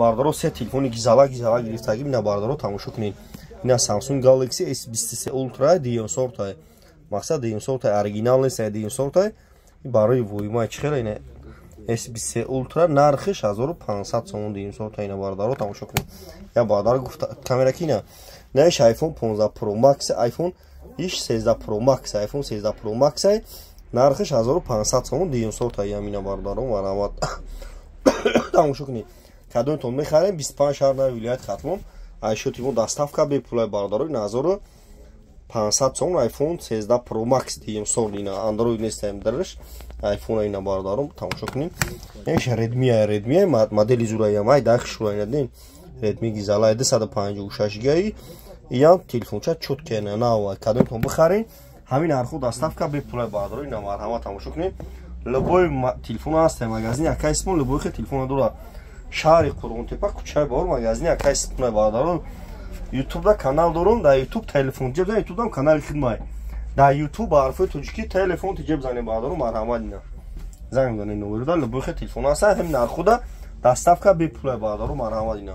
Бардаро се телефони гизала гирифтагӣ ина бардаро тамошо кунед. Ина Samsung Galaxy S23 Ultra диёнсортай. Мақсад диёнсортай оригинал нест, диёнсортай. Барои войма чхела ина S23 Ultra нархиш 1500 сомон диёнсортай ина бардаро тамошо кунед. Я бардаро гуфта камера кина. Наиш iPhone 15 Pro Max, iPhone 13 Pro Max, iPhone 13 Pro Max нархиш 1500 сомон диёнсортай ина бардаро марамат. Тамошо кунед. Кадонтон мехарем 25 шаҳр вилоят Хатлон. Айшоти мо доставка бепулай бардаро ин 1500 сом iPhone 13 Pro Max дием сол ина Android нестем дарш iPhone ина бардаро тамошо кунем. Эш Redmi модели зурая май дахшура ина ден Redmi гизала 256 ГБ я телефонча чоткена нава кадонтон бихарем ҳамин арху доставка бепулай бардаро ина марҳама тамошо кунем. Любой телефон аст магазин акайсмон любой телефон дора шаҳри Қурғонтепа кӯчаи бор магазини акайс кунай бардаро YouTube канал дорум дар YouTube телефон ҷеб зани YouTube канали хидмат дар YouTube ҳарфои тоҷикӣ телефон ҷеб зани бардаро марҳамат ина занг зани номеро дар любой телефон аст ҳамин нархуда доставка бепулай бардаро марҳамат ина